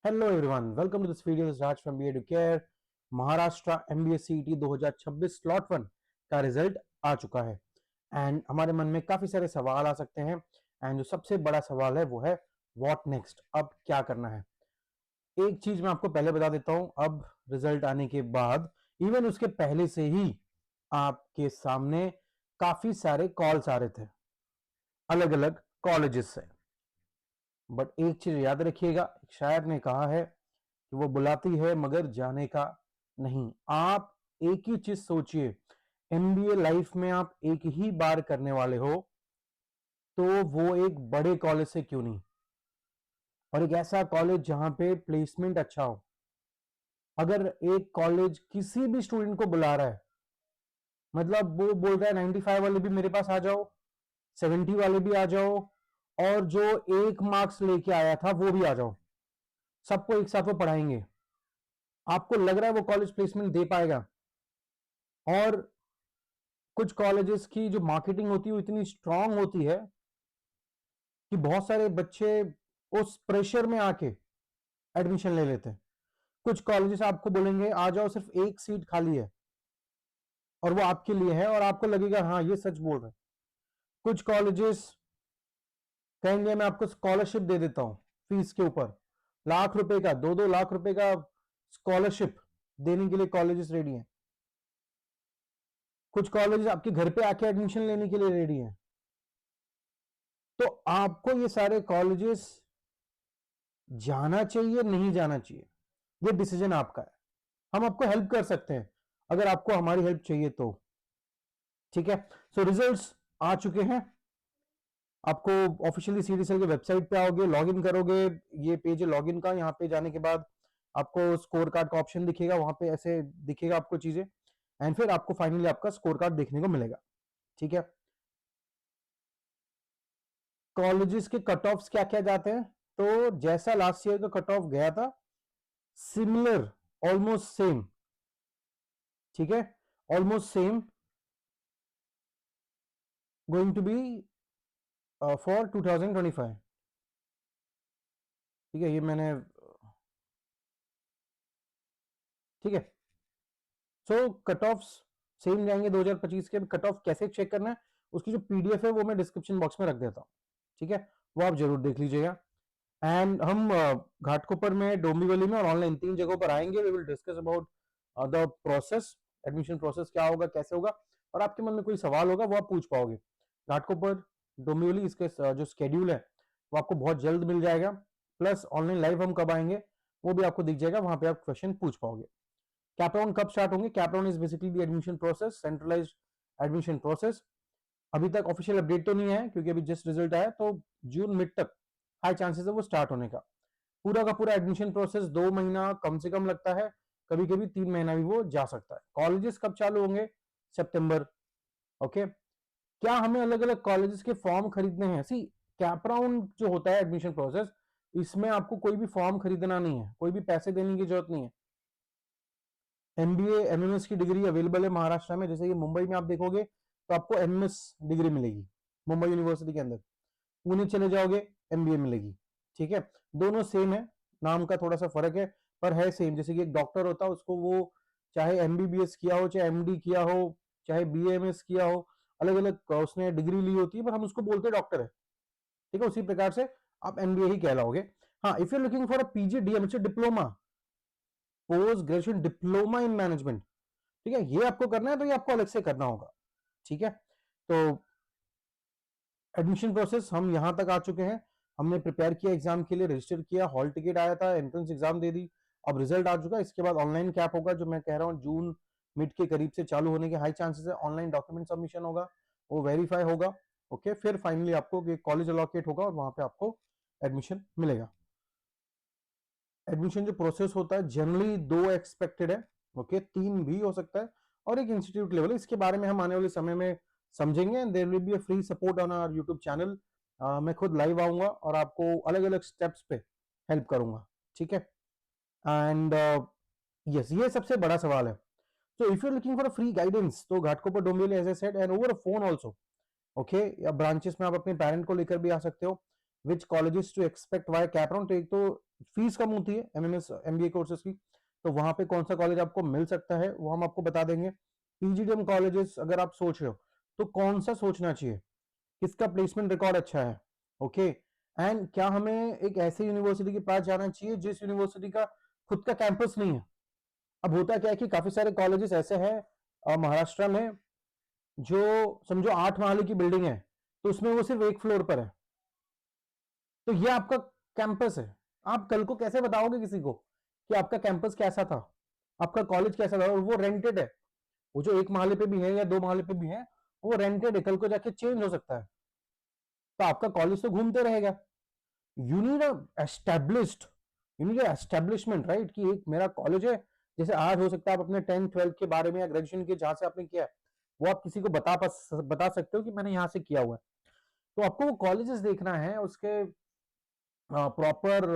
Hello everyone, welcome to this video. This Raj from BA to care. Maharashtra MBA CET 2026 slot 1 का result आ चुका है and हमारे मन में काफी सारे सवाल आ सकते हैं। एंड जो सबसे बड़ा सवाल है वो है व्हाट नेक्स्ट, अब क्या करना है। एक चीज मैं आपको पहले बता देता हूं, अब रिजल्ट आने के बाद, इवन उसके पहले से ही आपके सामने काफी सारे कॉल्स आ रहे थे अलग अलग कॉलेजेस से। बट एक चीज याद रखिएगा, एक शायर ने कहा है कि वो बुलाती है मगर जाने का नहीं। आप एक ही चीज सोचिए, एमबीए लाइफ में आप एक ही बार करने वाले हो, तो वो एक बड़े कॉलेज से क्यों नहीं, और एक ऐसा कॉलेज जहां पे प्लेसमेंट अच्छा हो। अगर एक कॉलेज किसी भी स्टूडेंट को बुला रहा है, मतलब वो बोल रहा है 95 वाले भी मेरे पास आ जाओ, 70 वाले भी आ जाओ, और जो एक मार्क्स लेके आया था वो भी आ जाओ, सबको एक साथ वो पढ़ाएंगे। आपको लग रहा है वो कॉलेज प्लेसमेंट दे पाएगा? और कुछ कॉलेजेस की जो मार्केटिंग होती है वो इतनी स्ट्रांग होती है कि बहुत सारे बच्चे उस प्रेशर में आके एडमिशन ले लेते हैं। कुछ कॉलेजेस आपको बोलेंगे आ जाओ, सिर्फ एक सीट खाली है और वो आपके लिए है, और आपको लगेगा हाँ ये सच बोल रहे हैं। कुछ कॉलेजेस कहेंगे मैं आपको स्कॉलरशिप दे देता हूं फीस के ऊपर, लाख रुपए का, 2-2 लाख रुपए का स्कॉलरशिप देने के लिए कॉलेजेस रेडी हैं। कुछ कॉलेजेस आपके घर पे आके एडमिशन लेने के लिए रेडी हैं। तो आपको ये सारे कॉलेजेस जाना चाहिए नहीं जाना चाहिए, ये डिसीजन आपका है। हम आपको हेल्प कर सकते हैं अगर आपको हमारी हेल्प चाहिए तो। ठीक है, सो रिजल्ट्स आ चुके हैं। आपको ऑफिशियली सीडीएसएल के वेबसाइट पे आओगे, लॉगिन करोगे, ये पेज है लॉगिन का। यहाँ पे जाने के बाद आपको स्कोर कार्ड का ऑप्शन दिखेगा, वहां पे ऐसे दिखेगा आपको चीजें, एंड फिर आपको फाइनली आपका स्कोर कार्ड देखने को मिलेगा। ठीक है, कॉलेजेस के कट ऑफ्स क्या क्या जाते हैं, तो जैसा लास्ट ईयर का कट ऑफ गया था, सिमिलर, ऑलमोस्ट सेम। ठीक है, almost same going to be for 2025। ठीक है, ये मैंने, ठीक है, सो कट ऑफ सेम जाएंगे 2025 के। कट ऑफ कैसे चेक करना है, उसकी जो पीडीएफ है वो मैं डिस्क्रिप्शन बॉक्स में रख देता हूं। ठीक है, वो आप जरूर देख लीजिएगा। एंड हम घाटकोपर में, डोंबिवली में और ऑनलाइन 3 जगहों पर आएंगे। We will discuss about the process, admission process क्या होगा, कैसे होगा, और आपके मन में कोई सवाल होगा वो आप पूछ पाओगे। घाटकोपर, डोंबिवली, इसके जो स्केड्यूल है वो आपको बहुत जल्द मिल जाएगा। प्लस ऑनलाइन लाइव हम कब आएंगे वो भी आपको दिख जाएगा, वहां पे आप क्वेश्चन पूछ पाओगे। कैपराउंड कब स्टार्ट होंगे? कैपराउंड is basically the admission process, centralised admission process. अभी तक ऑफिशियल अपडेट तो नहीं है क्योंकि अभी जस्ट रिजल्ट आया, तो जून मिड तक हाई चांसेस है वो स्टार्ट होने का। पूरा का पूरा एडमिशन प्रोसेस 2 महीना कम से कम लगता है, कभी कभी 3 महीना भी वो जा सकता है। कॉलेजेस कब चालू होंगे? सितंबर। ओके, क्या हमें अलग अलग कॉलेजेस के फॉर्म खरीदने हैं? सी, कैपराउंड जो होता है एडमिशन प्रोसेस, इसमें आपको कोई भी फॉर्म खरीदना नहीं है, कोई भी पैसे देने की जरूरत नहीं है। एमबीए एमएमएस की डिग्री अवेलेबल है महाराष्ट्र में। जैसे कि मुंबई में आप देखोगे तो आपको एमएस डिग्री मिलेगी मुंबई यूनिवर्सिटी के अंदर, पुणे चले जाओगे एमबीए मिलेगी। ठीक है, दोनों सेम है, नाम का थोड़ा सा फर्क है पर है सेम। जैसे कि एक डॉक्टर होता है, उसको वो चाहे एमबीबीएस किया हो, चाहे एमडी किया हो, चाहे बीएमएस किया हो, अलग अलग उसने डिग्री ली होती है, पर हम उसको बोलते हैं डॉक्टर है। ठीक है, उसी प्रकार से आप एमबीए ही कहलाओगे। हाँ, if you looking for a PGDM, it's diploma, post graduation diploma in management. ठीक है, ये आपको करना है तो ये आपको अलग से करना होगा। ठीक है, तो एडमिशन प्रोसेस हम यहां तक आ चुके हैं। हमने प्रिपेयर किया एग्जाम के लिए, रजिस्टर किया, हॉल टिकट आया था, एंट्रेंस एग्जाम दे दी, अब रिजल्ट आ चुका है। इसके बाद ऑनलाइन कैप होगा, जो मैं कह रहा हूँ जून मिड के करीब से चालू होने के हाई चांसेस है। ऑनलाइन डॉक्यूमेंट सबमिशन होगा, वो वेरीफाई होगा। ओके, फिर फाइनली आपको कॉलेज अलॉकेट होगा और वहां पे आपको एडमिशन मिलेगा। एडमिशन जो प्रोसेस होता है जनरली 2 एक्सपेक्टेड है। ओके, 3 भी हो सकता है, और एक इंस्टीट्यूट लेवल है। इसके बारे में हम आने वाले समय में समझेंगे। There will be a free support on our YouTube channel. मैं खुद लाइव आऊंगा और आपको अलग अलग स्टेप्स पे हेल्प करूंगा। ठीक है, एंड यस, ये सबसे बड़ा सवाल है। तो if you looking for a free guidance, तो Ghatkopar Dombivli as I said, and over phone also. Okay, या ब्रांचेस में आप अपने पेरेंट को लेकर भी आ सकते हो। Which colleges to expect via CAP round, तो एक तो फीस कम होती है एमएमएस एमबीए कोर्सेज की, तो वहां पे कौन सा कॉलेज आपको मिल सकता है वो हम आपको बता देंगे। पीजीडीएम कॉलेजेस अगर आप सोच रहे हो तो कौन सा सोचना चाहिए, किसका प्लेसमेंट रिकॉर्ड अच्छा है, ओके एंड क्या हमें एक ऐसी यूनिवर्सिटी के पास जाना चाहिए जिस यूनिवर्सिटी का खुद का कैंपस नहीं है। अब होता क्या है कि काफी सारे कॉलेजेस ऐसे हैं महाराष्ट्र में जो समझो 8 महले की बिल्डिंग है तो उसमें वो सिर्फ एक फ्लोर पर है, तो ये आपका कैंपस है। आप कल को कैसे बताओगे किसी को कि आपका कैंपस कैसा था, आपका कॉलेज कैसा था, और वो रेंटेड है, वो जो 1 महले पे भी है या 2 महले पे भी है वो रेंटेड है, कल को जाके चेंज हो सकता है, तो आपका कॉलेज तो घूमते रहेगा। You need established, you need establishment right, कि एक मेरा कॉलेज है। जैसे आज हो सकता है आप अपने 10th 12th के बारे में या ग्रेजुएशन के जहां से आपने किया है वो आप किसी को बता सकते हो कि मैंने यहाँ से किया हुआ है। तो आपको वो कॉलेजेस देखना है, उसके प्रॉपर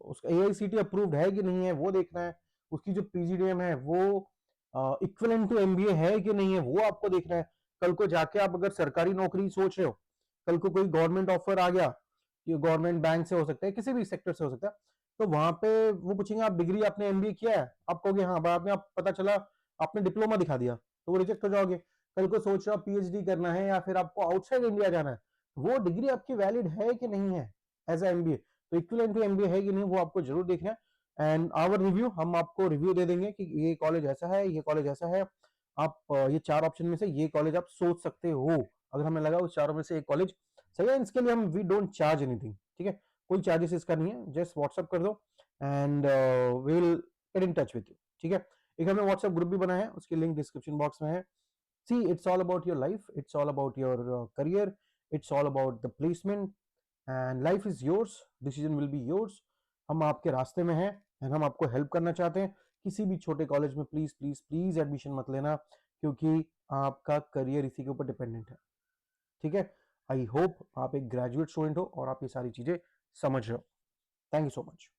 उसका एआईसीटी अप्रूव्ड है कि नहीं है वो देखना है, उसकी जो पीजीडीएम है वो इक्विवेलेंट टू एमबीए है कि नहीं है वो आपको देखना है। कल को जाके आप अगर सरकारी नौकरी सोच रहे हो, कल को कोई गवर्नमेंट ऑफर आ गया, ये गवर्नमेंट बैंक से हो सकता है, किसी भी सेक्टर से हो सकता है, तो वहां पे वो पूछेंगे आप डिग्री आपने एमबीए किया है, आप कहोगे हाँ, बाद में आप पता चला आपने डिप्लोमा दिखा दिया तो वो रिजेक्ट हो जाओगे। कल को सोच रहे हो पीएचडी करना है या फिर आपको आउटसाइड इंडिया जाना है, वो डिग्री आपकी वैलिड है कि नहीं है एज ए एमबीए, तो इक्विवेलेंट टू एमबीए है कि नहीं वो आपको जरूर देखना है। एंड आवर रिव्यू, हम आपको रिव्यू दे देंगे कि ये कॉलेज ऐसा है, ये कॉलेज ऐसा है, आप ये 4 ऑप्शन में से ये कॉलेज आप सोच सकते हो, अगर हमें लगा उस 4 में से एक कॉलेज सही है। इसके लिए हम वी डोंट चार्ज एनीथिंग, ठीक है, कोई चार्जेस इसका नहीं है, जस्ट व्हाट्सअप कर दो and we will get in touch with you, ठीक है। एक हमने व्हाट्सएप ग्रुप भी बनाया है, उसकी लिंक डिस्क्रिप्शन बॉक्स में है। See it's all about your life, it's all about your career, it's all about the placement and life is yours, decision will be yours. हम आपके रास्ते में हैं एंड हम आपको हेल्प करना चाहते हैं। किसी भी छोटे कॉलेज में प्लीज प्लीज प्लीज एडमिशन मत लेना, क्योंकि आपका करियर इसी के ऊपर डिपेंडेंट है, ठीक है। आई होप आप एक ग्रेजुएट स्टूडेंट हो और आप ये सारी चीजें समझ रहे हो। Thank you so much.